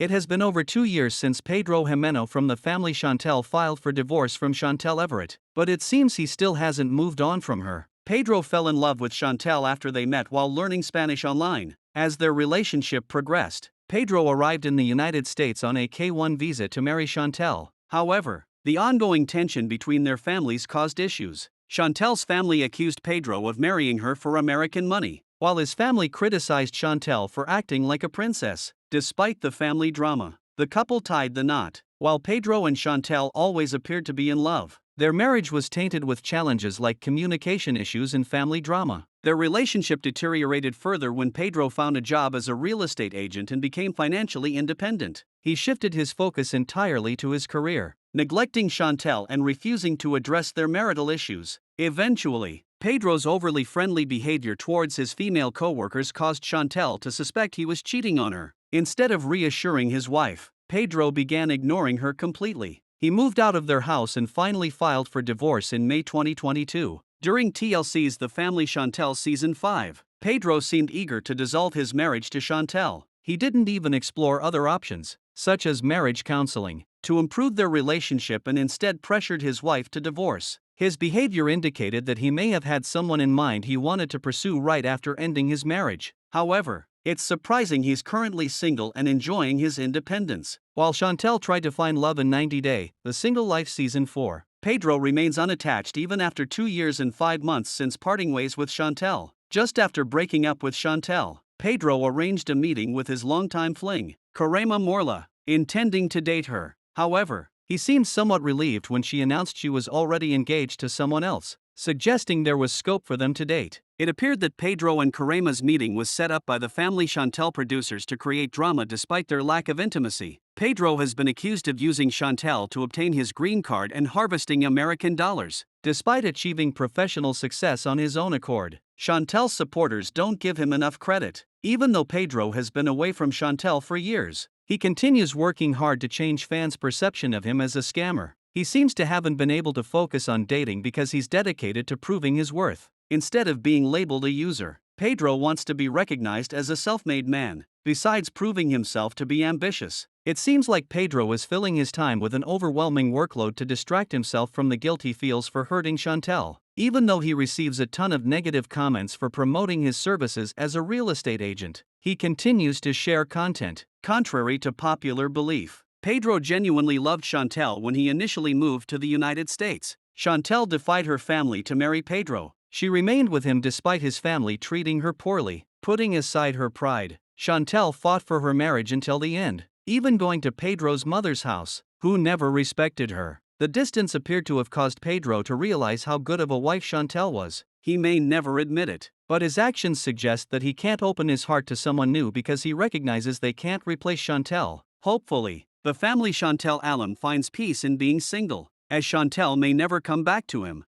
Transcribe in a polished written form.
It has been over 2 years since Pedro Jimeno from the family Chantel filed for divorce from Chantel Everett, but it seems he still hasn't moved on from her. Pedro fell in love with Chantel after they met while learning Spanish online. As their relationship progressed, Pedro arrived in the United States on a K-1 visa to marry Chantel. However, the ongoing tension between their families caused issues. Chantel's family accused Pedro of marrying her for American money, while his family criticized Chantel for acting like a princess. Despite the family drama, the couple tied the knot. While Pedro and Chantel always appeared to be in love, their marriage was tainted with challenges like communication issues and family drama. Their relationship deteriorated further when Pedro found a job as a real estate agent and became financially independent. He shifted his focus entirely to his career, neglecting Chantel and refusing to address their marital issues. Eventually, Pedro's overly friendly behavior towards his female co-workers caused Chantel to suspect he was cheating on her. Instead of reassuring his wife, Pedro began ignoring her completely. He moved out of their house and finally filed for divorce in May 2022. During TLC's The Family Chantel Season 5, Pedro seemed eager to dissolve his marriage to Chantel. He didn't even explore other options, such as marriage counseling, to improve their relationship and instead pressured his wife to divorce. His behavior indicated that he may have had someone in mind he wanted to pursue right after ending his marriage. However, it's surprising he's currently single and enjoying his independence. While Chantel tried to find love in 90 Day, The Single Life Season 4, Pedro remains unattached even after 2 years and 5 months since parting ways with Chantel. Just after breaking up with Chantel, Pedro arranged a meeting with his longtime fling, Karema Morla, intending to date her. However, he seemed somewhat relieved when she announced she was already engaged to someone else, suggesting there was scope for them to date. It appeared that Pedro and Karema's meeting was set up by the family Chantel producers to create drama despite their lack of intimacy. Pedro has been accused of using Chantel to obtain his green card and harvesting American dollars. Despite achieving professional success on his own accord, Chantel's supporters don't give him enough credit. Even though Pedro has been away from Chantel for years, he continues working hard to change fans' perception of him as a scammer. He seems to haven't been able to focus on dating because he's dedicated to proving his worth. Instead of being labeled a user, Pedro wants to be recognized as a self-made man. Besides proving himself to be ambitious, it seems like Pedro is filling his time with an overwhelming workload to distract himself from the guilt he feels for hurting Chantel. Even though he receives a ton of negative comments for promoting his services as a real estate agent, he continues to share content. Contrary to popular belief, Pedro genuinely loved Chantel when he initially moved to the United States. Chantel defied her family to marry Pedro. She remained with him despite his family treating her poorly. Putting aside her pride, Chantel fought for her marriage until the end, even going to Pedro's mother's house, who never respected her. The distance appeared to have caused Pedro to realize how good of a wife Chantel was. He may never admit it, but his actions suggest that he can't open his heart to someone new because he recognizes they can't replace Chantel. Hopefully, the family Chantel alum finds peace in being single, as Chantel may never come back to him.